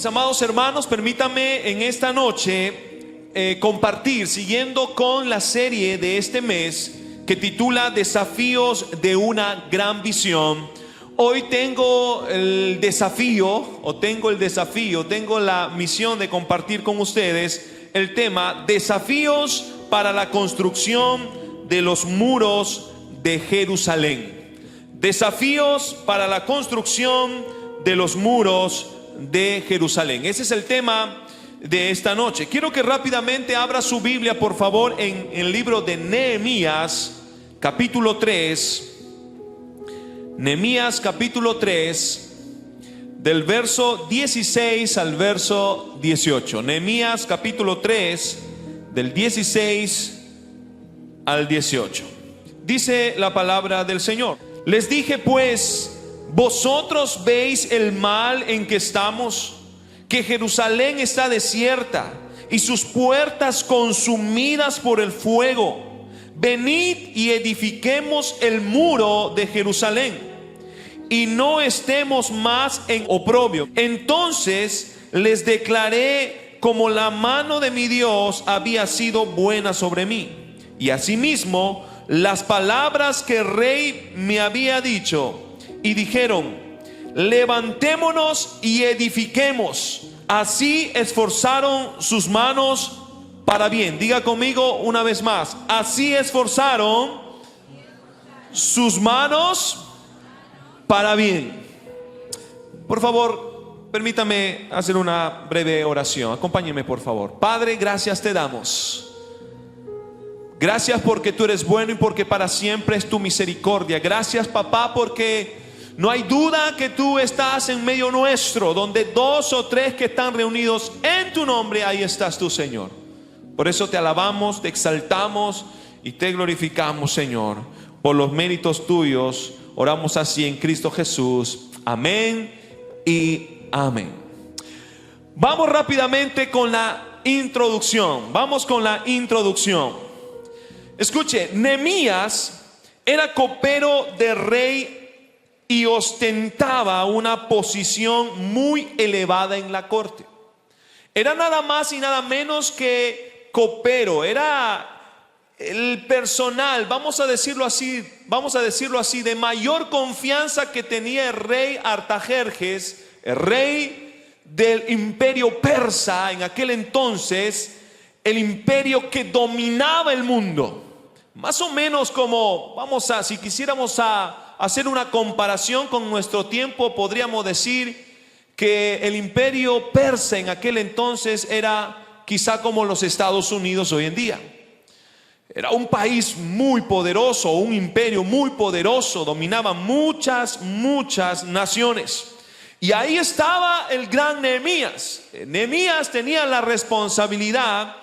Mis amados hermanos, permítanme en esta noche compartir, siguiendo con la serie de este mes que titula Desafíos de una gran visión. Hoy tengo la misión de compartir con ustedes el tema Desafíos para la construcción de los muros de Jerusalén. Desafíos para la construcción de los muros de Jerusalén. Ese es el tema de esta noche. Quiero que rápidamente abra su Biblia, por favor, en el libro de Nehemías, capítulo 3. Nehemías, capítulo 3, del verso 16 al verso 18. Nehemías, capítulo 3, del 16 al 18. Dice la palabra del Señor: les dije pues, vosotros veis el mal en que estamos, que Jerusalén está desierta y sus puertas consumidas por el fuego. Venid y edifiquemos el muro de Jerusalén, y no estemos más en oprobio. Entonces les declaré como la mano de mi Dios había sido buena sobre mí, y asimismo las palabras que el rey me había dicho. Y dijeron: levantémonos y edifiquemos. Así esforzaron sus manos para bien. Diga conmigo una vez más: así esforzaron sus manos para bien. Por favor, permítame hacer una breve oración. Acompáñeme, por favor. Padre, gracias te damos. Gracias porque tú eres bueno y porque para siempre es tu misericordia. Gracias, papá, porque no hay duda que tú estás en medio nuestro. Donde dos o tres que están reunidos en tu nombre, ahí estás tú, Señor. Por eso te alabamos, te exaltamos y te glorificamos, Señor. Por los méritos tuyos oramos así en Cristo Jesús. Amén y amén. Vamos rápidamente con la introducción. Escuche, Nehemías era copero de rey y ostentaba una posición muy elevada en la corte. Era nada más y nada menos que copero. Era el personal, vamos a decirlo así, de mayor confianza que tenía el rey Artajerjes, el rey del imperio persa en aquel entonces, el imperio que dominaba el mundo. Más o menos como, si quisiéramos hacer una comparación con nuestro tiempo, podríamos decir que el imperio persa en aquel entonces era quizá como los Estados Unidos hoy en día. Era un país muy poderoso, un imperio muy poderoso, dominaba muchas naciones. Y ahí estaba el gran Nehemías. Nehemías tenía la responsabilidad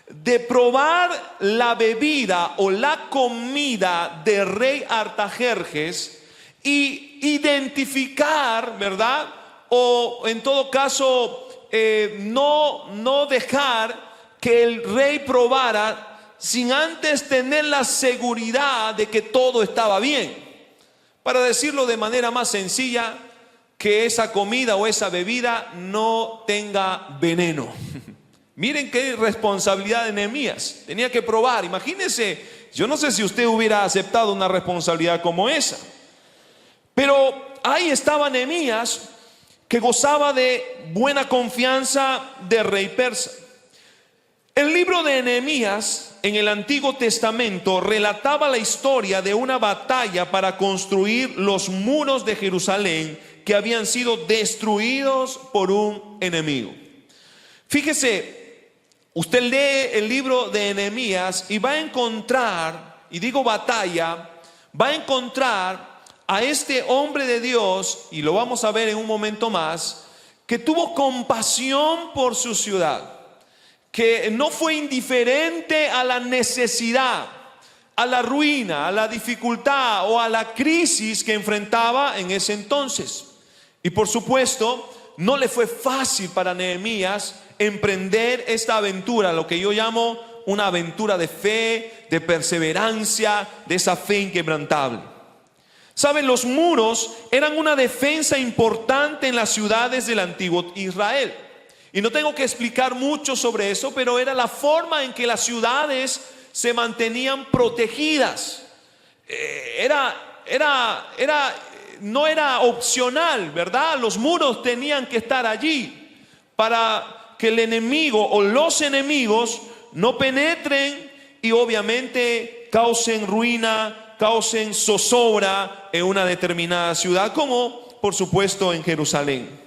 de probar la bebida o la comida del rey Artajerjes y identificar, ¿verdad? O en todo caso no dejar que el rey probara sin antes tener la seguridad de que todo estaba bien. Para decirlo de manera más sencilla, que esa comida o esa bebida no tenga veneno. Miren qué responsabilidad de Nehemías. Tenía que probar. Imagínense, yo no sé si usted hubiera aceptado una responsabilidad como esa. Pero ahí estaba Nehemías, que gozaba de buena confianza del rey persa. El libro de Nehemías en el Antiguo Testamento relataba la historia de una batalla para construir los muros de Jerusalén que habían sido destruidos por un enemigo. Fíjese, usted lee el libro de Nehemías y va a encontrar, y digo batalla, va a encontrar a este hombre de Dios, y lo vamos a ver en un momento más, que tuvo compasión por su ciudad, que no fue indiferente a la necesidad, a la ruina, a la dificultad o a la crisis que enfrentaba en ese entonces. Y por supuesto, no le fue fácil para Nehemías emprender esta aventura, lo que yo llamo una aventura de fe, de perseverancia, de esa fe inquebrantable. Saben, los muros eran una defensa importante en las ciudades del antiguo Israel. Y no tengo que explicar mucho sobre eso, pero era la forma en que las ciudades se mantenían protegidas. No era opcional, ¿verdad? Los muros tenían que estar allí para que el enemigo o los enemigos no penetren y obviamente causen ruina, causen zozobra en una determinada ciudad, como por supuesto en Jerusalén.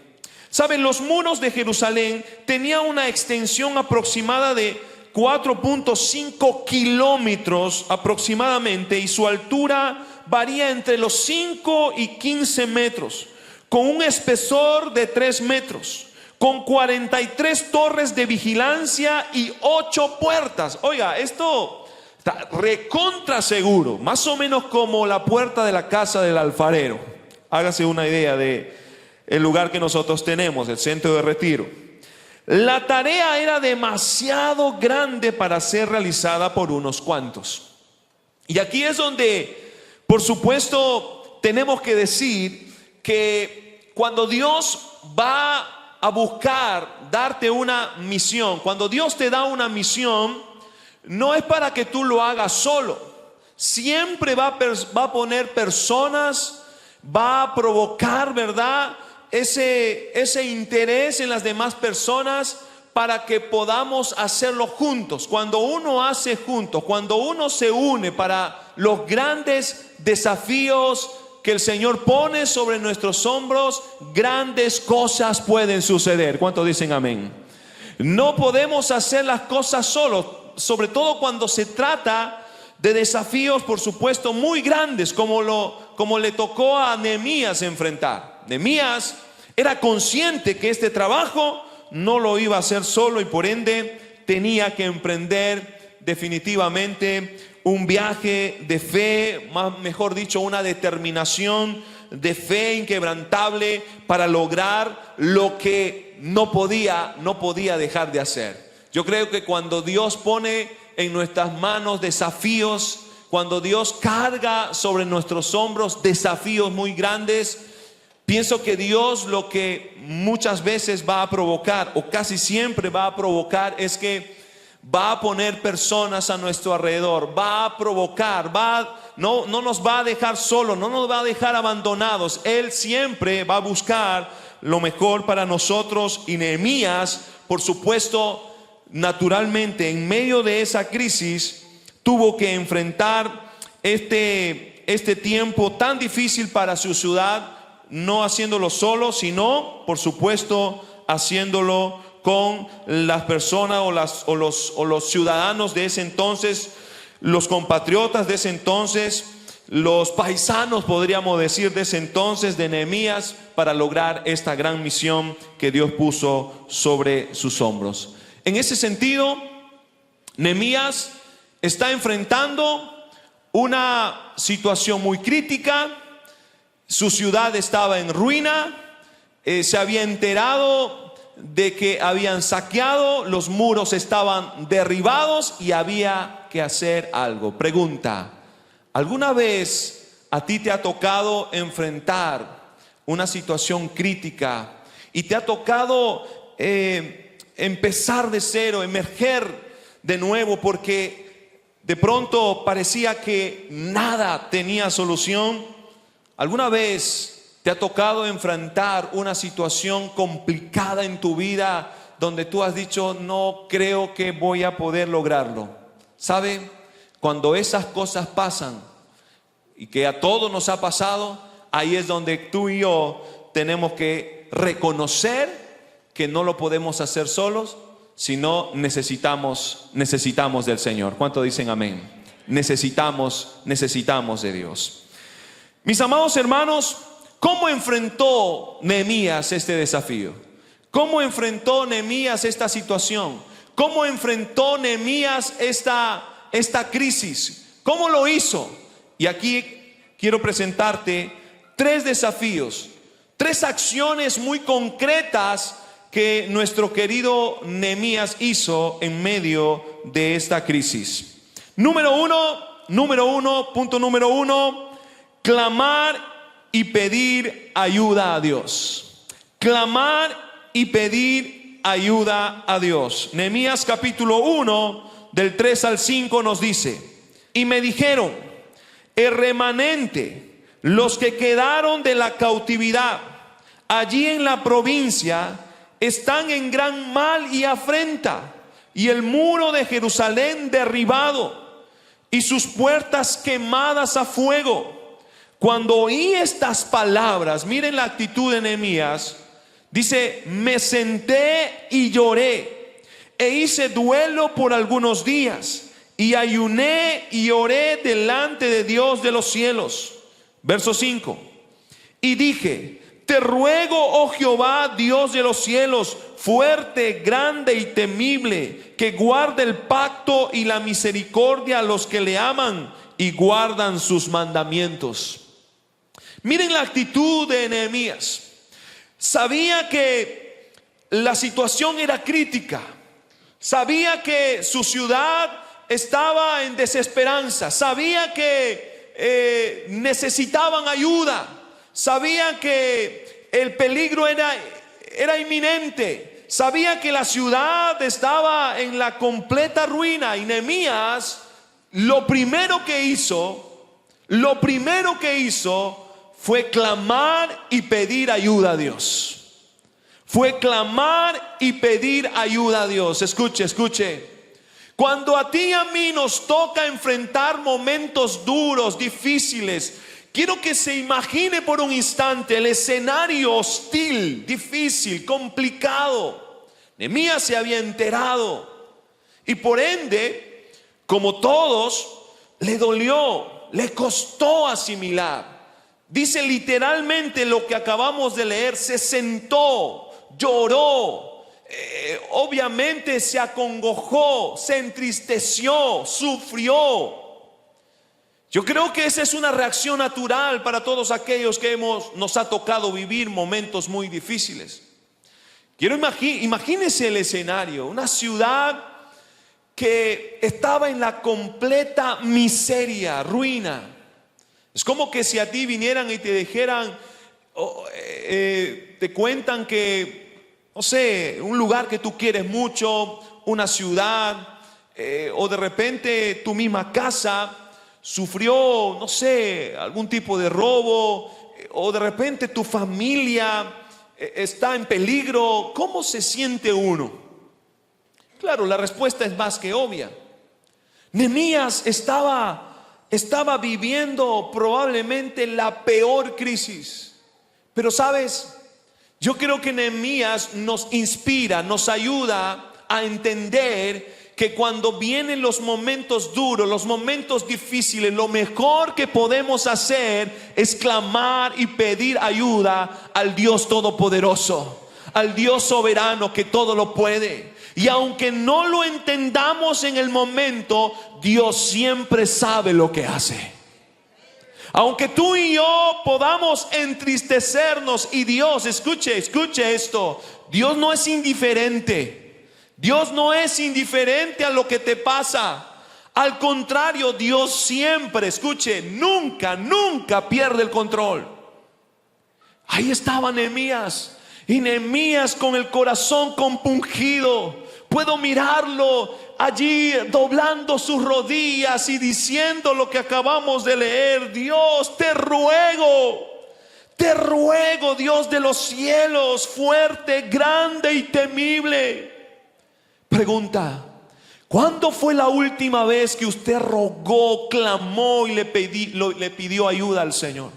Saben, los muros de Jerusalén tenían una extensión aproximada de 4.5 kilómetros aproximadamente, y su altura varía entre los 5 y 15 metros, con un espesor de 3 metros, con 43 torres de vigilancia y 8 puertas. Oiga, esto está recontra seguro, más o menos como la puerta de la casa del alfarero. Hágase una idea de el lugar que nosotros tenemos, el centro de retiro. La tarea era demasiado grande para ser realizada por unos cuantos. Y aquí es donde, por supuesto, tenemos que decir que cuando Dios va a buscar darte una misión, cuando Dios te da una misión, no es para que tú lo hagas solo. Siempre va a poner personas, va a provocar, ¿verdad?, ese interés en las demás personas para que podamos hacerlo juntos. Cuando uno hace juntos, cuando uno se une para los grandes desafíos que el Señor pone sobre nuestros hombros, grandes cosas pueden suceder. ¿Cuántos dicen amén? No podemos hacer las cosas solos, sobre todo cuando se trata de desafíos, por supuesto, muy grandes, como le tocó a Nehemías enfrentar. Nehemías era consciente que este trabajo no lo iba a hacer solo, y por ende tenía que emprender definitivamente un viaje de fe, mejor dicho, una determinación de fe inquebrantable para lograr lo que no podía dejar de hacer. Yo creo que cuando Dios pone en nuestras manos desafíos, cuando Dios carga sobre nuestros hombros desafíos muy grandes, pienso que Dios lo que muchas veces va a provocar, o casi siempre va a provocar, es que va a poner personas a nuestro alrededor, va a provocar, no nos va a dejar solos, no nos va a dejar abandonados. Él siempre va a buscar lo mejor para nosotros. Y Nehemías, por supuesto, naturalmente, en medio de esa crisis, tuvo que enfrentar este tiempo tan difícil para su ciudad, no haciéndolo solo, sino, por supuesto, haciéndolo con las personas o los ciudadanos de ese entonces, los compatriotas de ese entonces, los paisanos, podríamos decir, de ese entonces, de Nehemías, para lograr esta gran misión que Dios puso sobre sus hombros. En ese sentido, Nehemías está enfrentando una situación muy crítica. Su ciudad estaba en ruina, se había enterado de que habían saqueado, los muros estaban derribados y había que hacer algo. Pregunta: ¿alguna vez a ti te ha tocado enfrentar una situación crítica y te ha tocado empezar de cero, emerger de nuevo, porque de pronto parecía que nada tenía solución? ¿Alguna vez te ha tocado enfrentar una situación complicada en tu vida donde tú has dicho: no creo que voy a poder lograrlo? ¿Sabe? Cuando esas cosas pasan, y que a todos nos ha pasado, ahí es donde tú y yo tenemos que reconocer que no lo podemos hacer solos, sino necesitamos del Señor. ¿Cuántos dicen amén? Necesitamos de Dios. Mis amados hermanos, ¿cómo enfrentó Nehemías este desafío? ¿Cómo enfrentó Nehemías esta situación? ¿Cómo enfrentó Nehemías esta crisis? ¿Cómo lo hizo? Y aquí quiero presentarte 3 desafíos, 3 acciones muy concretas que nuestro querido Nehemías hizo en medio de esta crisis. Punto número uno, clamar y pedir ayuda a Dios. Clamar y pedir ayuda a Dios. Nehemías capítulo 1, del 3 al 5 nos dice: y me dijeron, el remanente, los que quedaron de la cautividad allí en la provincia, están en gran mal y afrenta, y el muro de Jerusalén derribado, y sus puertas quemadas a fuego. Cuando oí estas palabras, miren la actitud de Nehemías, dice: me senté y lloré, e hice duelo por algunos días, y ayuné y oré delante de Dios de los cielos. Verso 5. Y dije: te ruego, oh Jehová, Dios de los cielos, fuerte, grande y temible, que guarde el pacto y la misericordia a los que le aman y guardan sus mandamientos. Miren la actitud de Nehemías. Sabía que la situación era crítica. Sabía que su ciudad estaba en desesperanza. Sabía que necesitaban ayuda. Sabía que el peligro era inminente. Sabía que la ciudad estaba en la completa ruina. Y Nehemías lo primero que hizo fue clamar y pedir ayuda a Dios. Fue clamar y pedir ayuda a Dios. Escuche. Cuando a ti y a mí nos toca enfrentar momentos duros, difíciles, quiero que se imagine por un instante el escenario hostil, difícil, complicado. Nehemías se había enterado y por ende, como todos, le dolió, le costó asimilar. Dice literalmente lo que acabamos de leer: se sentó, lloró, obviamente se acongojó, se entristeció, sufrió. Yo creo que esa es una reacción natural para todos aquellos que nos ha tocado vivir momentos muy difíciles. Imagínense el escenario: una ciudad que estaba en la completa miseria, ruina. Es como que si a ti vinieran y te dijeran, te cuentan que, no sé, un lugar que tú quieres mucho, una ciudad, o de repente tu misma casa sufrió, no sé, algún tipo de robo, o de repente tu familia está en peligro. ¿Cómo se siente uno? Claro, la respuesta es más que obvia. Nehemías estaba viviendo probablemente la peor crisis. Pero sabes, yo creo que Nehemías nos inspira, nos ayuda a entender que cuando vienen los momentos duros, los momentos difíciles, lo mejor que podemos hacer es clamar y pedir ayuda al Dios Todopoderoso, al Dios soberano que todo lo puede. Y aunque no lo entendamos en el momento, Dios siempre sabe lo que hace. Aunque tú y yo podamos entristecernos, y Dios, escuche esto, Dios no es indiferente. Dios no es indiferente a lo que te pasa. Al contrario, Dios siempre, escuche, nunca pierde el control. Ahí estaba Nehemías. Y Nehemías con el corazón compungido. Puedo mirarlo allí doblando sus rodillas y diciendo lo que acabamos de leer: Dios, te ruego, Dios de los cielos, fuerte, grande y temible. Pregunta: ¿cuándo fue la última vez que usted rogó, clamó y le pidió ayuda al Señor?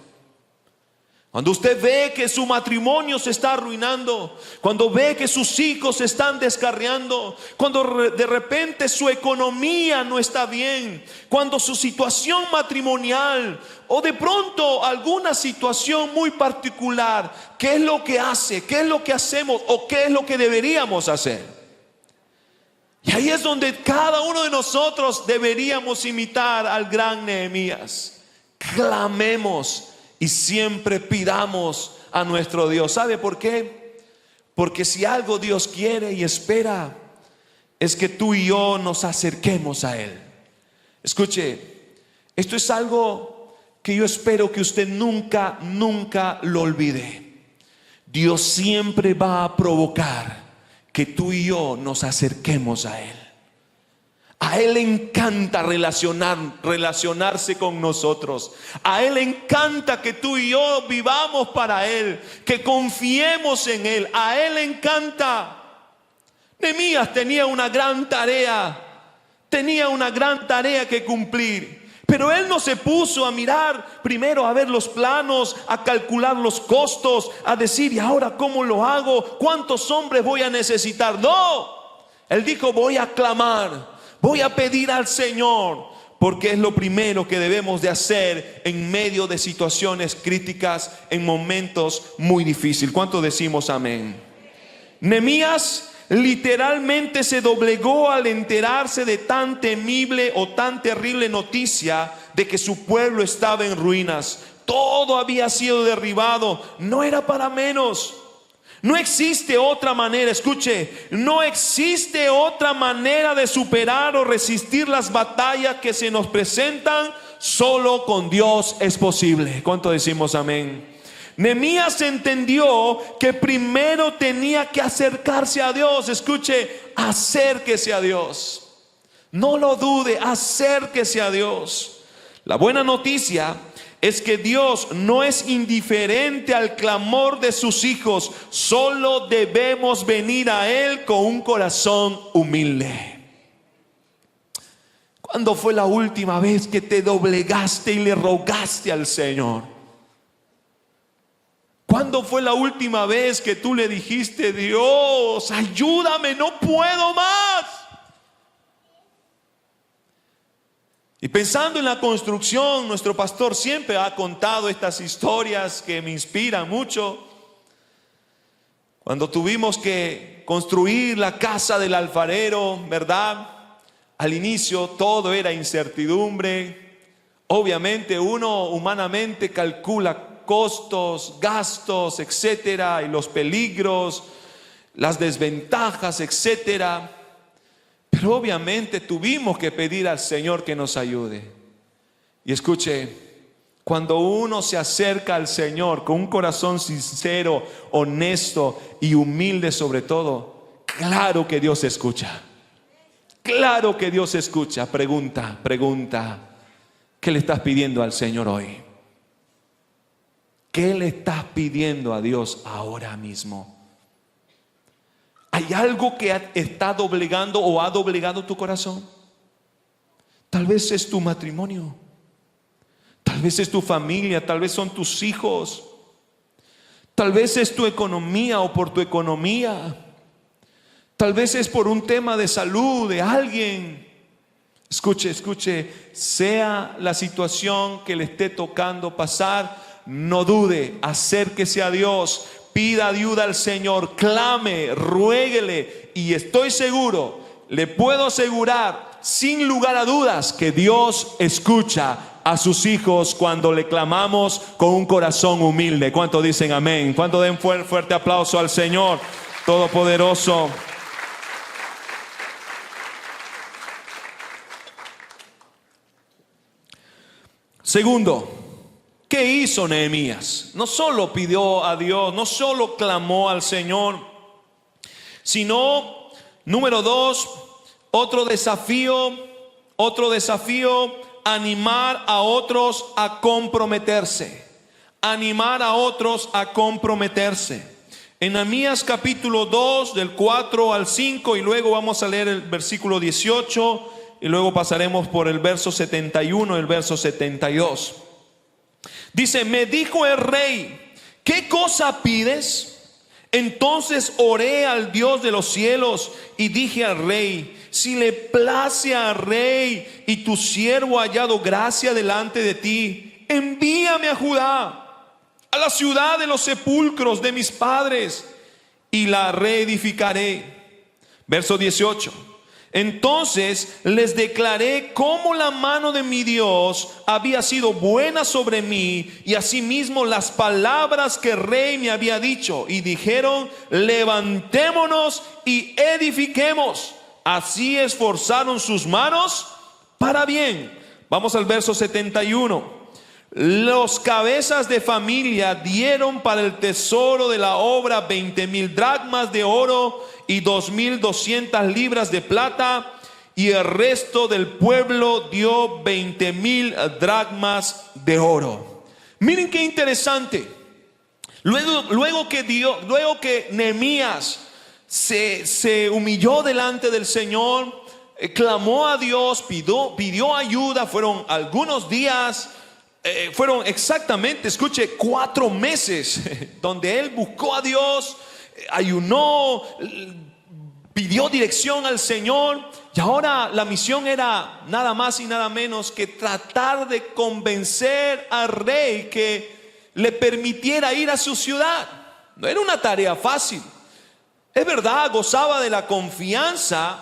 Cuando usted ve que su matrimonio se está arruinando, cuando ve que sus hijos se están descarriando, cuando de repente su economía no está bien, cuando su situación matrimonial o de pronto alguna situación muy particular, ¿qué es lo que hace? ¿Qué es lo que hacemos? ¿O qué es lo que deberíamos hacer? Y ahí es donde cada uno de nosotros deberíamos imitar al gran Nehemías. Clamemos y siempre pidamos a nuestro Dios. ¿Sabe por qué? Porque si algo Dios quiere y espera, es que tú y yo nos acerquemos a Él. Escuche, esto es algo que yo espero que usted nunca lo olvide. Dios siempre va a provocar que tú y yo nos acerquemos a Él. A Él le encanta relacionarse con nosotros. A Él le encanta que tú y yo vivamos para Él, que confiemos en Él. A Él le encanta. Nehemías tenía una gran tarea que cumplir. Pero él no se puso a mirar primero a ver los planos, a calcular los costos, a decir, ¿y ahora cómo lo hago? ¿Cuántos hombres voy a necesitar? No, él dijo, voy a clamar, voy a pedir al Señor, porque es lo primero que debemos de hacer en medio de situaciones críticas, en momentos muy difíciles. ¿Cuántos decimos amén? Nehemías literalmente se doblegó al enterarse de tan temible o tan terrible noticia de que su pueblo estaba en ruinas. Todo había sido derribado. No era para menos. No existe otra manera, escuche, no existe otra manera de superar o resistir las batallas que se nos presentan. Solo con Dios es posible. ¿Cuánto decimos amén? Nehemías entendió que primero tenía que acercarse a Dios. Escuche, acérquese a Dios. No lo dude, acérquese a Dios. La buena noticia es que Dios no es indiferente al clamor de sus hijos. Solo debemos venir a Él con un corazón humilde. ¿Cuándo fue la última vez que te doblegaste y le rogaste al Señor? ¿Cuándo fue la última vez que tú le dijiste, Dios, ayúdame, no puedo más? Y pensando en la construcción, nuestro pastor siempre ha contado estas historias que me inspiran mucho. Cuando tuvimos que construir la casa del alfarero, ¿verdad? Al inicio todo era incertidumbre. Obviamente uno humanamente calcula costos, gastos, etcétera, y los peligros, las desventajas, etcétera. Pero obviamente tuvimos que pedir al Señor que nos ayude. Y escuche, cuando uno se acerca al Señor con un corazón sincero, honesto y humilde sobre todo, claro que Dios escucha. Claro que Dios escucha. Pregunta, ¿qué le estás pidiendo al Señor hoy? ¿Qué le estás pidiendo a Dios ahora mismo? ¿Hay algo que está doblegando o ha doblegado tu corazón? Tal vez es tu matrimonio, tal vez es tu familia, tal vez son tus hijos, tal vez es tu economía o por tu economía, tal vez es por un tema de salud de alguien. Escuche, sea la situación que le esté tocando pasar, no dude, acérquese a Dios, pida ayuda al Señor, clame, ruéguele, y estoy seguro, le puedo asegurar sin lugar a dudas que Dios escucha a sus hijos cuando le clamamos con un corazón humilde. ¿Cuánto dicen amén? ¿Cuánto den fuerte aplauso al Señor Todopoderoso? Segundo, ¿qué hizo Nehemías? No solo pidió a Dios, no solo clamó al Señor, sino, número 2, otro desafío, animar a otros a comprometerse. Animar a otros a comprometerse. En Nehemías capítulo 2, del 4 al 5, y luego vamos a leer el versículo 18, y luego pasaremos por el verso 71 y el verso 72. Dice, me dijo el rey, ¿qué cosa pides? Entonces oré al Dios de los cielos y dije al rey, si le place al rey y tu siervo ha hallado gracia delante de ti, envíame a Judá, a la ciudad de los sepulcros de mis padres, y la reedificaré. Verso 18. Entonces les declaré cómo la mano de mi Dios había sido buena sobre mí, y asimismo las palabras que el rey me había dicho, y dijeron, levantémonos y edifiquemos. Así esforzaron sus manos para bien. Vamos al verso 71. Los cabezas de familia dieron para el tesoro de la obra 20,000 dracmas de oro y 2,200 libras de plata, y el resto del pueblo dio 20,000 dracmas de oro. Miren qué interesante. Luego que Nehemías se humilló delante del Señor, clamó a Dios, pidió ayuda. Fueron algunos días, fueron exactamente, escuche, 4 meses donde él buscó a Dios, ayunó, pidió dirección al Señor. Y ahora la misión era nada más y nada menos que tratar de convencer al rey que le permitiera ir a su ciudad. No era una tarea fácil. Es verdad, gozaba de la confianza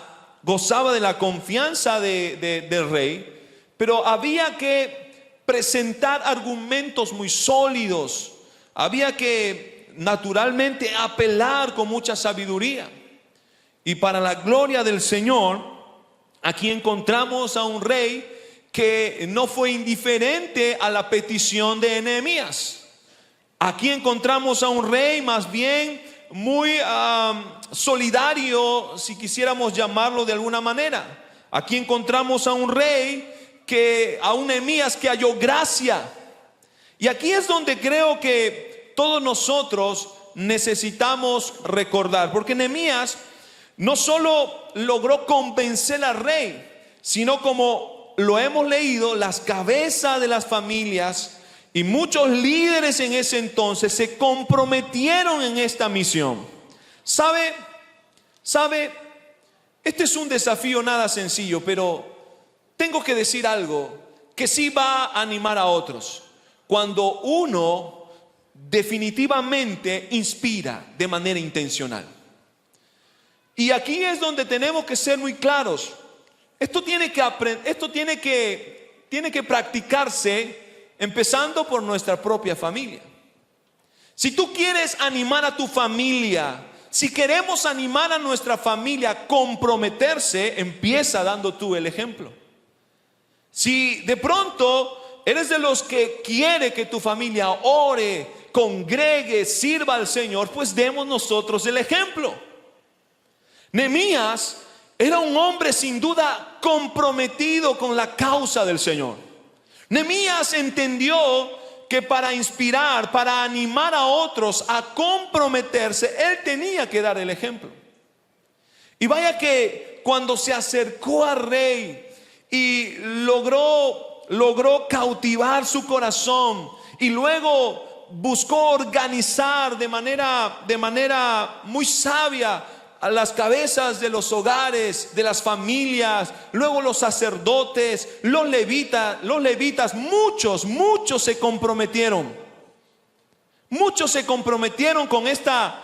del rey, pero había que presentar argumentos muy sólidos. Había que naturalmente apelar con mucha sabiduría. Y para la gloria del Señor, aquí encontramos a un rey que no fue indiferente a la petición de Nehemías. Aquí encontramos a un rey más bien muy solidario, si quisiéramos llamarlo de alguna manera. Aquí encontramos a un rey a un Nehemías que halló gracia. Y aquí es donde creo que todos nosotros necesitamos recordar, porque Nehemías no solo logró convencer al rey, sino, como lo hemos leído, las cabezas de las familias y muchos líderes en ese entonces se comprometieron en esta misión. ¿Sabe? Este es un desafío nada sencillo, pero tengo que decir algo que sí va a animar a otros. Cuando uno definitivamente inspira de manera intencional. Y aquí es donde tenemos que ser muy claros. Esto tiene que practicarse empezando por nuestra propia familia. Si tú quieres animar a tu familia, si queremos animar a nuestra familia a comprometerse, empieza dando tú el ejemplo. Si de pronto eres de los que quiere que tu familia ore, congregue, sirva al Señor, pues demos nosotros el ejemplo. Nehemías era un hombre sin duda comprometido con la causa del Señor. Nehemías entendió que para inspirar, para animar a otros a comprometerse, él tenía que dar el ejemplo. Y vaya que cuando se acercó al rey y logró cautivar su corazón, y luego buscó organizar de manera muy sabia a las cabezas de los hogares, de las familias, luego los sacerdotes, los levitas, muchos se comprometieron. Muchos se comprometieron con esta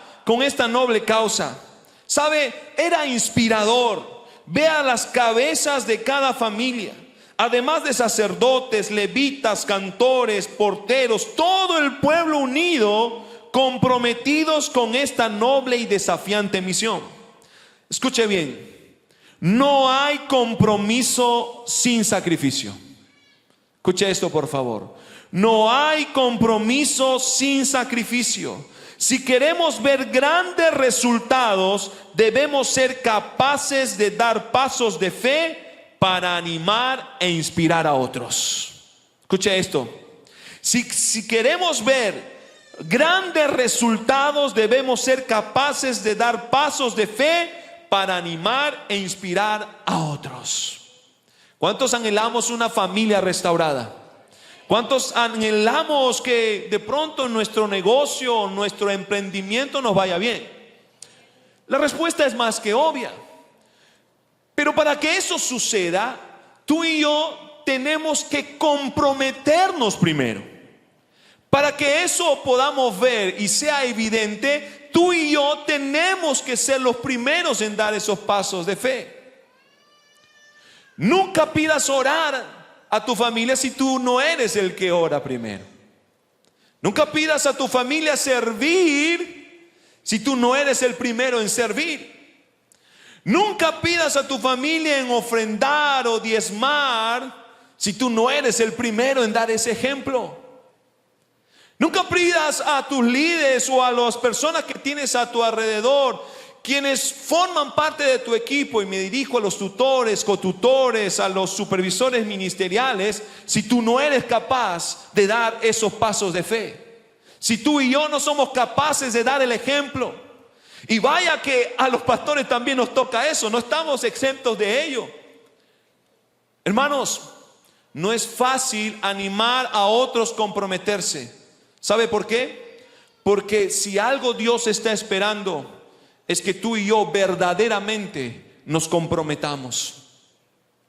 noble causa. ¿Sabe? Era inspirador. Vea las cabezas de cada familia, además de sacerdotes, levitas, cantores, porteros, todo el pueblo unido, comprometidos con esta noble y desafiante misión. Escuche bien, no hay compromiso sin sacrificio. Escuche esto, por favor. No hay compromiso sin sacrificio. Si queremos ver grandes resultados, debemos ser capaces de dar pasos de fe para animar e inspirar a otros. Escuche esto. Si queremos ver grandes resultados, debemos ser capaces de dar pasos de fe para animar e inspirar a otros. ¿Cuántos anhelamos una familia restaurada? ¿Cuántos anhelamos que de pronto nuestro negocio, nuestro emprendimiento nos vaya bien? La respuesta es más que obvia. Pero para que eso suceda, tú y yo tenemos que comprometernos primero. Para que eso podamos ver y sea evidente, tú y yo tenemos que ser los primeros en dar esos pasos de fe. Nunca pidas orar a tu familia si tú no eres el que ora primero. Nunca pidas a tu familia servir si tú no eres el primero en servir. Nunca pidas a tu familia en ofrendar o diezmar si tú no eres el primero en dar ese ejemplo? Nunca pidas a tus líderes o a las personas que tienes a tu alrededor, quienes forman parte de tu equipo, y me dirijo a los tutores, cotutores, a los supervisores ministeriales, si tú no eres capaz de dar esos pasos de fe. Si tú y yo no somos capaces de dar el ejemplo. Y vaya que a los pastores también nos toca eso, no estamos exentos de ello. Hermanos, no es fácil animar a otros a comprometerse. ¿Sabe por qué? Porque si algo Dios está esperando es que tú y yo verdaderamente nos comprometamos.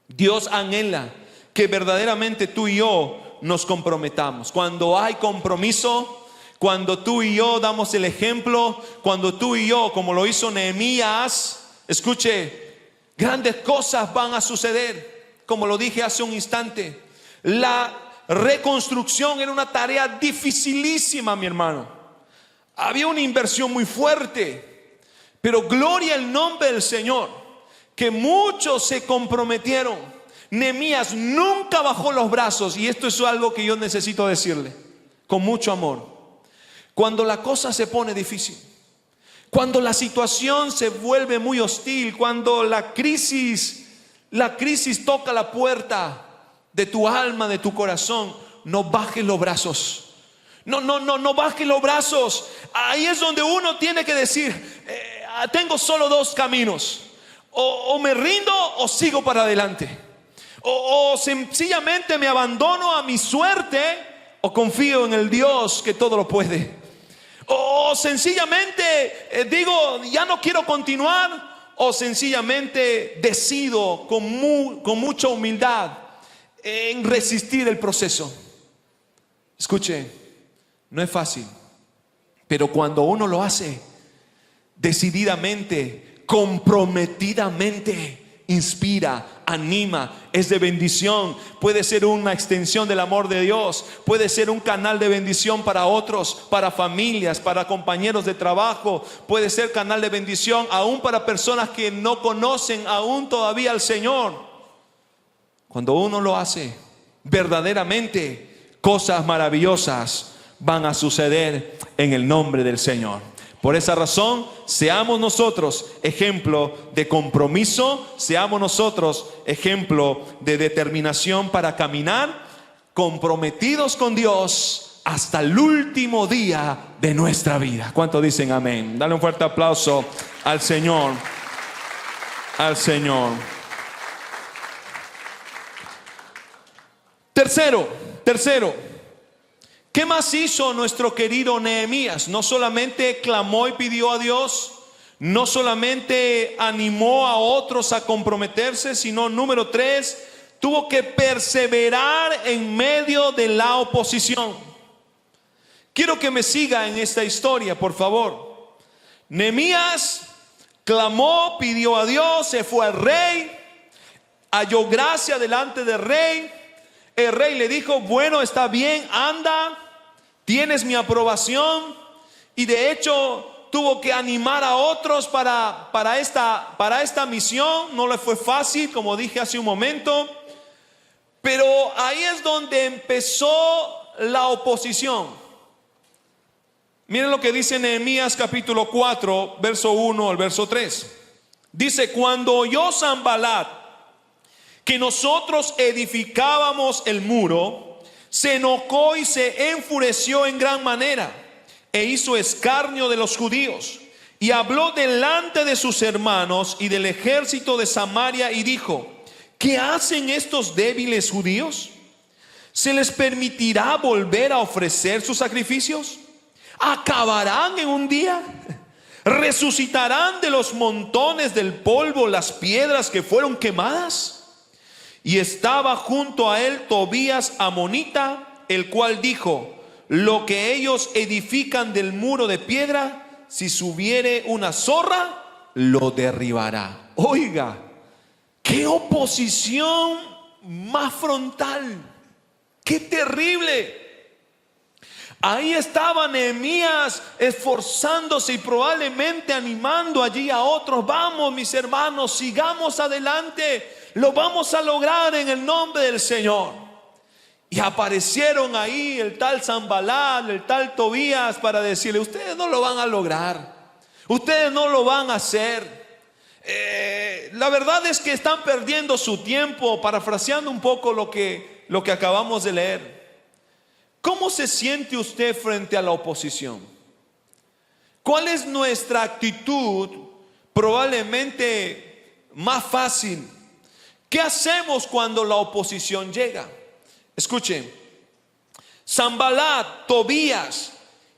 Dios anhela que verdaderamente tú y yo nos comprometamos. Cuando hay compromiso, cuando tú y yo damos el ejemplo, cuando tú y yo, como lo hizo Nehemías, escuche, grandes cosas van a suceder. Como lo dije hace un instante, la reconstrucción era una tarea dificilísima, mi hermano. Había una inversión muy fuerte, pero gloria al nombre del Señor, que muchos se comprometieron. Nehemías nunca bajó los brazos, y esto es algo que yo necesito decirle con mucho amor. Cuando la cosa se pone difícil, cuando la situación se vuelve muy hostil, cuando la crisis toca la puerta de tu alma, de tu corazón, no bajes los brazos. No bajes los brazos. Ahí es donde uno tiene que decir, tengo solo dos caminos. O me rindo o sigo para adelante. O sencillamente me abandono a mi suerte, o confío en el Dios que todo lo puede. O sencillamente digo, ya no quiero continuar. O sencillamente decido con mucha humildad en resistir el proceso. Escuche, no es fácil, pero cuando uno lo hace decididamente, comprometidamente, inspira, anima, es de bendición. Puede ser una extensión del amor de Dios, puede ser un canal de bendición para otros, para familias, para compañeros de trabajo, puede ser canal de bendición aún para personas que no conocen aún todavía al Señor. Cuando uno lo hace, verdaderamente cosas maravillosas van a suceder en el nombre del Señor. Por esa razón, seamos nosotros ejemplo de compromiso, seamos nosotros ejemplo de determinación para caminar comprometidos con Dios hasta el último día de nuestra vida. ¿Cuántos dicen amén? Dale un fuerte aplauso al Señor. Al Señor. Tercero, ¿qué más hizo nuestro querido Nehemías? No solamente clamó y pidió a Dios, no solamente animó a otros a comprometerse, sino número 3, tuvo que perseverar en medio de la oposición. Quiero que me siga en esta historia, por favor. Nehemías clamó, pidió a Dios, se fue al rey, halló gracia delante del rey. El rey le dijo, bueno, está bien, anda, tienes mi aprobación. Y de hecho tuvo que animar a otros para esta misión. No le fue fácil, como dije hace un momento. Pero ahí es donde empezó la oposición. Miren lo que dice Nehemías capítulo 4, verso 1 al verso 3. Dice, cuando oyó Sanbalat que nosotros edificábamos el muro, se enojó y se enfureció en gran manera, e hizo escarnio de los judíos, y habló delante de sus hermanos y del ejército de Samaria, y dijo, ¿qué hacen estos débiles judíos? ¿Se les permitirá volver a ofrecer sus sacrificios? ¿Acabarán en un día? ¿Resucitarán de los montones del polvo las piedras que fueron quemadas? Y estaba junto a él Tobías amonita, el cual dijo, lo que ellos edifican del muro de piedra, si subiere una zorra, lo derribará. Oiga, qué oposición más frontal, qué terrible. Ahí estaba Nehemías esforzándose y probablemente animando allí a otros. Vamos, mis hermanos, sigamos adelante. lo vamos a lograr en el nombre del Señor. Y aparecieron ahí el tal Sanballat, el tal Tobías, para decirle: ustedes no lo van a lograr, ustedes no lo van a hacer. La verdad es que están perdiendo su tiempo, parafraseando un poco lo que acabamos de leer. ¿Cómo se siente usted frente a la oposición? ¿Cuál es nuestra actitud? Probablemente más fácil. ¿Qué hacemos cuando la oposición llega? Escuchen, Sanballat, Tobías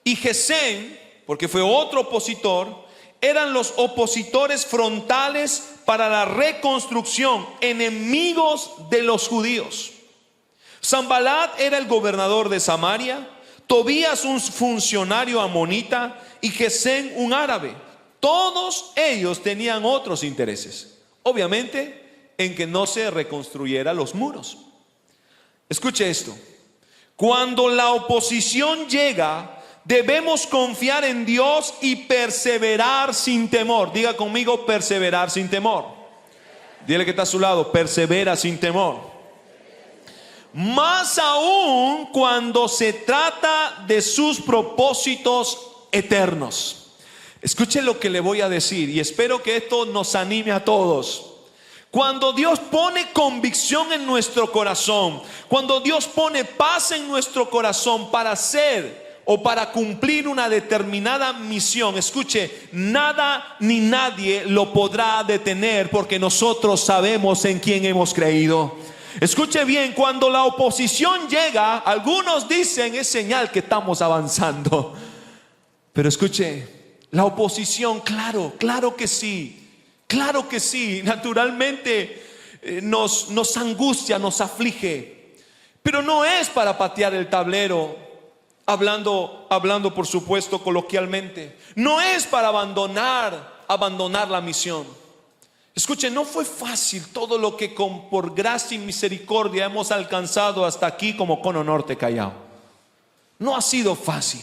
y Gesem, porque fue otro opositor, eran los opositores frontales para la reconstrucción, enemigos de los judíos. Sanballat era el gobernador de Samaria, Tobías un funcionario amonita y Gesem un árabe. Todos ellos tenían otros intereses, obviamente en que no se reconstruyera los muros. Escuche esto: cuando la oposición llega, debemos confiar en Dios y perseverar sin temor. Diga conmigo: perseverar sin temor. Dile que está a su lado: persevera sin temor. Más aún cuando se trata de sus propósitos eternos. Escuche lo que le voy a decir, y espero que esto nos anime a todos. Cuando Dios pone convicción en nuestro corazón, cuando Dios pone paz en nuestro corazón para hacer o para cumplir una determinada misión, escuche, nada ni nadie lo podrá detener, porque nosotros sabemos en quién hemos creído. Escuche bien, cuando la oposición llega, algunos dicen es señal que estamos avanzando. Pero escuche, la oposición, claro que sí. Claro que sí, naturalmente nos angustia, nos aflige, pero no es para patear el tablero, hablando por supuesto coloquialmente. No es para abandonar la misión. Escuchen, no fue fácil todo lo que por gracia y misericordia hemos alcanzado hasta aquí como Cono Norte Callao. No ha sido fácil.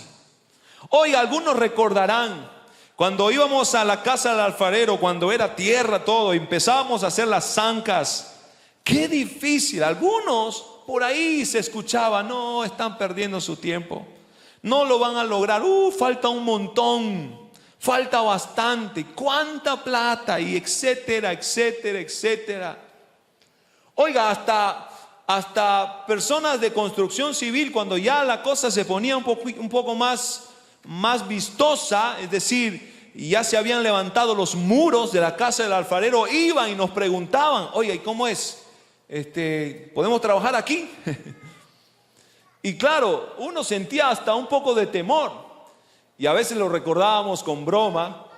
Hoy algunos recordarán cuando íbamos a la casa del alfarero, cuando era tierra todo, empezábamos a hacer las zancas. Qué difícil. Algunos por ahí se escuchaba: no, están perdiendo su tiempo, no lo van a lograr, falta un montón, falta bastante, cuánta plata, y etcétera, etcétera, etcétera. Oiga, hasta personas de construcción civil, cuando ya la cosa se ponía un poco más vistosa, es decir, ya se habían levantado los muros de la casa del alfarero, iban y nos preguntaban: oye, ¿y cómo es? ¿Podemos trabajar aquí? Y claro, uno sentía hasta un poco de temor, y a veces lo recordábamos con broma,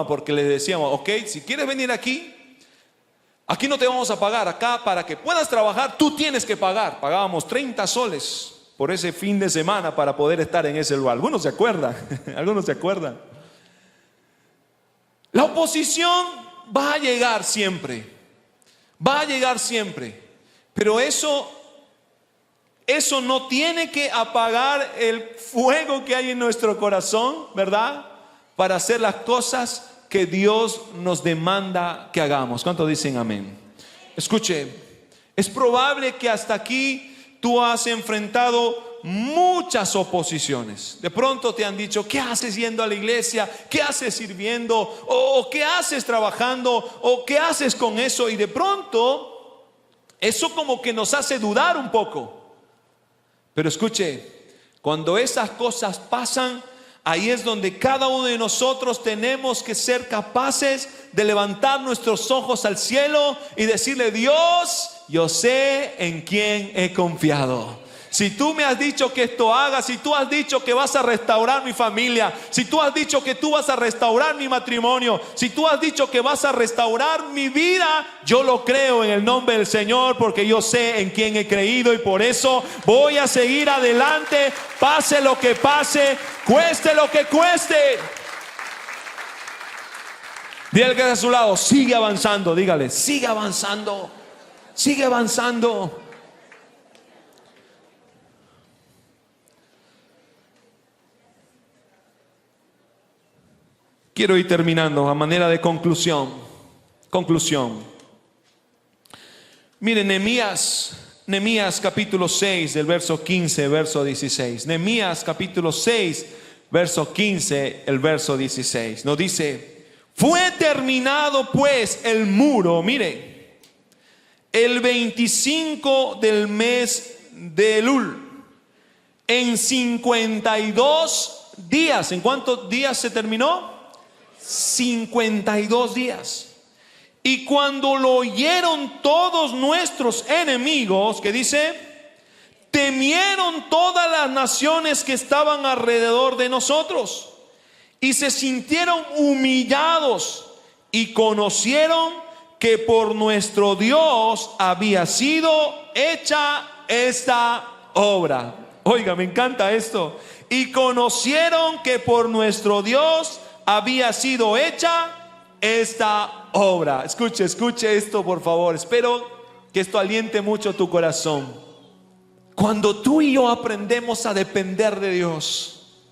porque le decíamos: ok, si quieres venir aquí no te vamos a pagar, acá para que puedas trabajar tú tienes que pagar. Pagábamos 30 soles por ese fin de semana para poder estar en ese lugar. Algunos se acuerdan. La oposición va a llegar siempre, pero eso no tiene que apagar el fuego que hay en nuestro corazón, ¿verdad? Para hacer las cosas que Dios nos demanda que hagamos. ¿Cuántos dicen amén? Escuche, es probable que hasta aquí tú has enfrentado muchas oposiciones. De pronto te han dicho: ¿qué haces yendo a la iglesia? ¿Qué haces sirviendo? ¿O qué haces trabajando? ¿O qué haces con eso? Y de pronto eso como que nos hace dudar un poco. Pero escuche, cuando esas cosas pasan, ahí es donde cada uno de nosotros tenemos que ser capaces de levantar nuestros ojos al cielo y decirle: Dios, yo sé en quién he confiado. Si tú me has dicho que esto haga, si tú has dicho que vas a restaurar mi familia, si tú has dicho que tú vas a restaurar mi matrimonio, si tú has dicho que vas a restaurar mi vida, yo lo creo en el nombre del Señor, porque yo sé en quién he creído, y por eso voy a seguir adelante, pase lo que pase, cueste lo que cueste. Dígale que está a su lado: sigue avanzando. Dígale: sigue avanzando, sigue avanzando. Quiero ir terminando a manera de conclusión. Conclusión. Miren, Nehemías capítulo 6, del verso 15, verso 16. Nehemías capítulo 6, verso 15, el verso 16. Nos dice: fue terminado pues el muro, mire, el 25 del mes de Elul, en 52 días. ¿En cuántos días se terminó? 52 días. Y cuando lo oyeron todos nuestros enemigos, que dice, temieron todas las naciones que estaban alrededor de nosotros, y se sintieron humillados, y conocieron que por nuestro Dios había sido hecha esta obra. Oiga, me encanta esto. Y conocieron que por nuestro Dios había sido hecha esta obra. Escuche esto, por favor. Espero que esto aliente mucho tu corazón. Cuando tú y yo aprendemos a depender de Dios,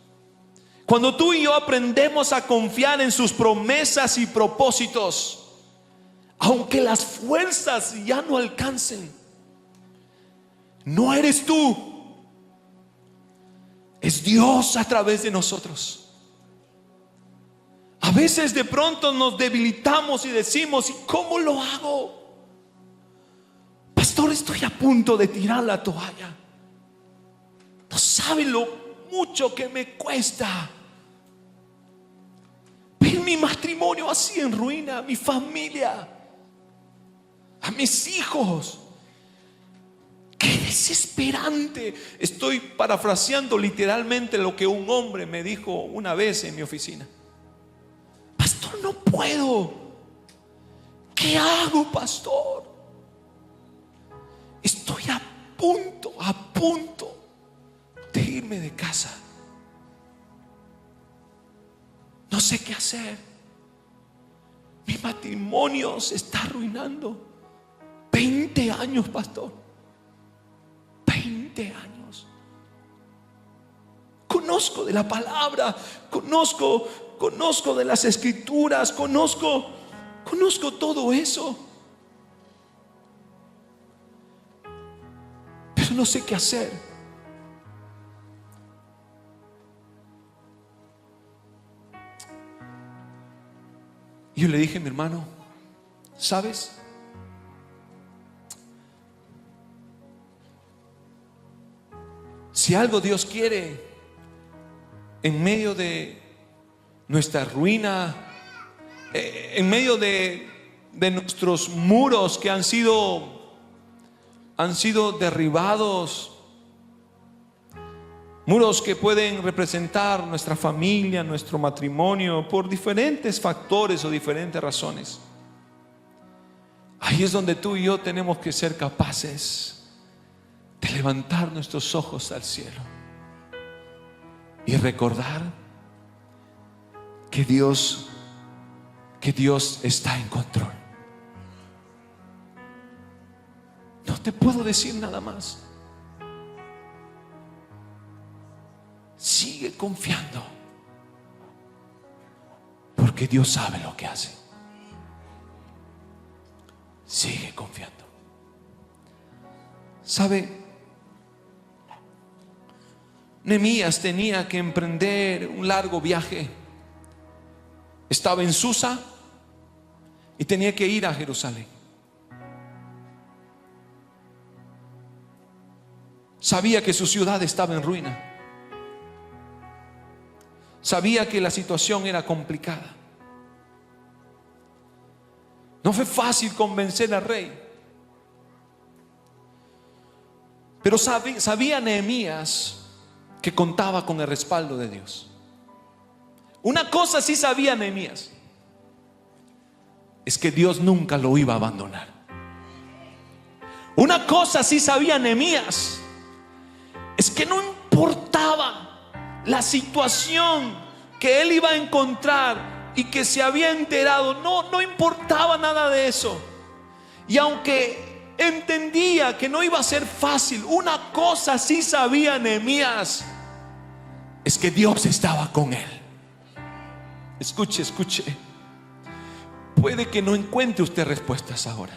cuando tú y yo aprendemos a confiar en sus promesas y propósitos, aunque las fuerzas ya no alcancen, no eres tú, es Dios a través de nosotros. A veces de pronto nos debilitamos y decimos: ¿y cómo lo hago? Pastor, estoy a punto de tirar la toalla. No sabe lo mucho que me cuesta ver mi matrimonio así en ruina, a mi familia, a mis hijos. Qué desesperante. Estoy parafraseando literalmente lo que un hombre me dijo una vez en mi oficina: pastor, no puedo. ¿Qué hago, pastor? Estoy a punto de irme de casa. No sé qué hacer. Mi matrimonio se está arruinando. 20 años, pastor. 20 años. Conozco de la palabra, conozco de las escrituras, conozco todo eso, pero no sé qué hacer. Y yo le dije: mi hermano, ¿sabes? Si algo Dios quiere en medio de nuestra ruina, en medio de nuestros muros que han sido derribados, muros que pueden representar nuestra familia, nuestro matrimonio, por diferentes factores o diferentes razones. Ahí es donde tú y yo tenemos que ser capaces de levantar nuestros ojos al cielo y recordar que Dios está en control. No te puedo decir nada más. Sigue confiando, porque Dios sabe lo que hace. Sigue confiando. ¿Sabe? Nehemías tenía que emprender un largo viaje. Estaba en Susa y tenía que ir a Jerusalén. Sabía que su ciudad estaba en ruina. Sabía que la situación era complicada. No fue fácil convencer al rey. Pero sabía Nehemías que contaba con el respaldo de Dios. Una cosa sí sabía Nehemías: es que Dios nunca lo iba a abandonar. Una cosa sí sabía Nehemías: es que no importaba la situación que él iba a encontrar y que se había enterado, no importaba nada de eso. Y aunque entendía que no iba a ser fácil, una cosa sí sabía Nehemías: es que Dios estaba con él. Escuche. puede que no encuentre usted respuestas ahora.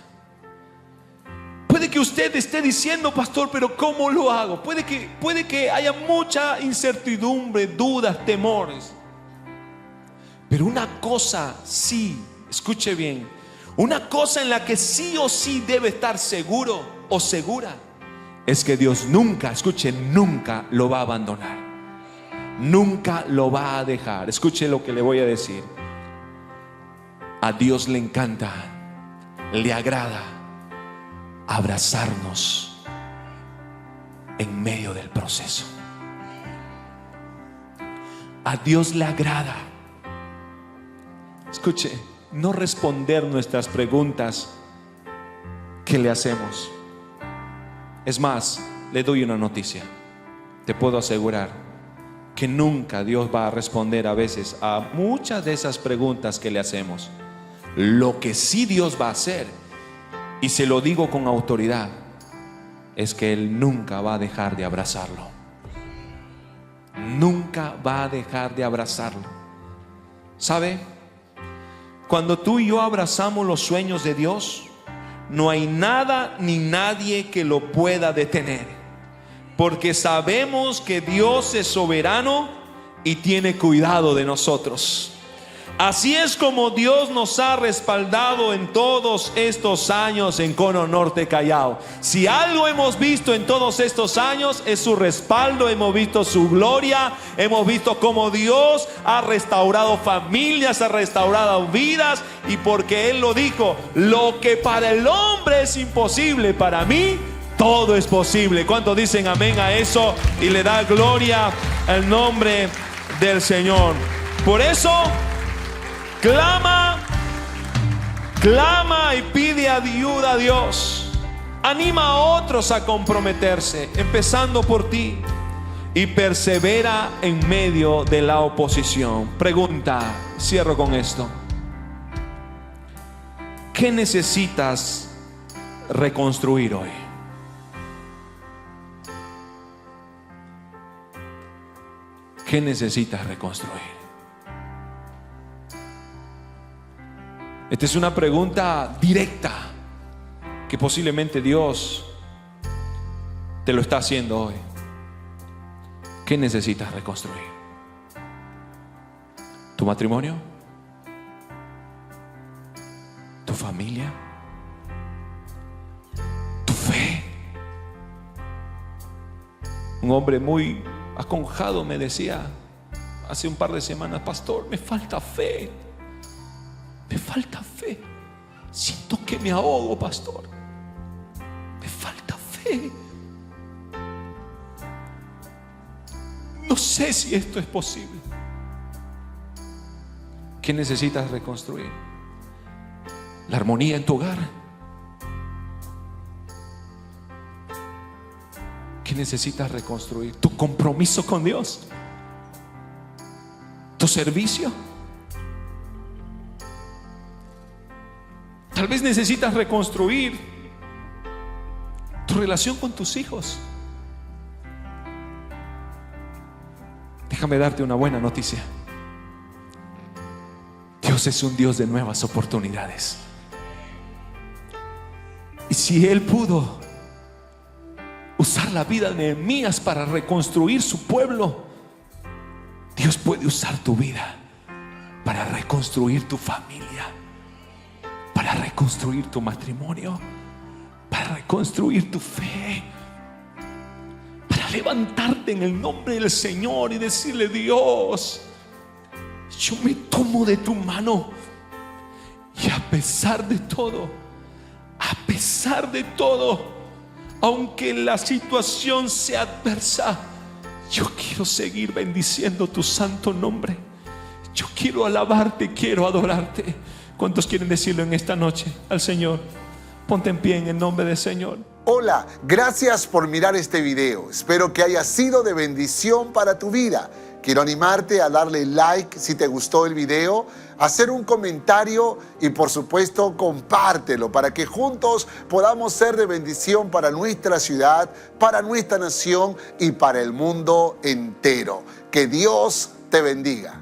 Puede que usted esté diciendo, pastor, pero ¿cómo lo hago? Puede que haya mucha incertidumbre, dudas, temores. Pero una cosa sí, escuche bien, una cosa en la que sí o sí debe estar seguro o segura, es que Dios nunca, escuche, nunca lo va a abandonar. Nunca lo va a dejar. Escuche lo que le voy a decir. A Dios le encanta, le agrada abrazarnos en medio del proceso. A Dios le agrada, escuche, no responder nuestras preguntas que le hacemos. Es más, le doy una noticia. Te puedo asegurar que nunca Dios va a responder a veces a muchas de esas preguntas que le hacemos. Lo que sí Dios va a hacer, y se lo digo con autoridad, es que Él nunca va a dejar de abrazarlo. Nunca va a dejar de abrazarlo. ¿Sabe? Cuando tú y yo abrazamos los sueños de Dios, no hay nada ni nadie que lo pueda detener, porque sabemos que Dios es soberano y tiene cuidado de nosotros. Así es como Dios nos ha respaldado en todos estos años en Cono Norte, Callao. Si algo hemos visto en todos estos años es su respaldo, hemos visto su gloria, hemos visto cómo Dios ha restaurado familias, ha restaurado vidas, y porque Él lo dijo, lo que para el hombre es imposible, para mí todo es posible. ¿Cuántos dicen amén a eso? Y le da gloria al nombre del Señor. Por eso clama y pide ayuda a Dios. Anima a otros a comprometerse, empezando por ti, y persevera en medio de la oposición. Pregunta, cierro con esto: ¿qué necesitas reconstruir hoy? ¿Qué necesitas reconstruir? Esta es una pregunta directa que posiblemente Dios te lo está haciendo hoy. ¿Qué necesitas reconstruir? ¿Tu matrimonio? ¿Tu familia? ¿Tu fe? Un hombre muy aconjado me decía hace un par de semanas: pastor, me falta fe. Me falta fe. Siento que me ahogo, pastor. Me falta fe. No sé si esto es posible. ¿Qué necesitas reconstruir? La armonía en tu hogar. ¿Qué necesitas reconstruir? Tu compromiso con Dios. Tu servicio. Tal vez necesitas reconstruir tu relación con tus hijos. Déjame darte una buena noticia. Dios es un Dios de nuevas oportunidades. Y si Él pudo usar la vida de Nehemías para reconstruir su pueblo, Dios puede usar tu vida para reconstruir tu familia, para reconstruir tu matrimonio, para reconstruir tu fe, para levantarte en el nombre del Señor y decirle: Dios, yo me tomo de tu mano, y a pesar de todo, aunque la situación sea adversa, yo quiero seguir bendiciendo tu santo nombre. Yo quiero alabarte, quiero adorarte. ¿Cuántos quieren decirlo en esta noche al Señor? Ponte en pie en el nombre del Señor. Hola, gracias por mirar este video. Espero que haya sido de bendición para tu vida. Quiero animarte a darle like si te gustó el video, hacer un comentario y por supuesto compártelo para que juntos podamos ser de bendición para nuestra ciudad, para nuestra nación y para el mundo entero. Que Dios te bendiga.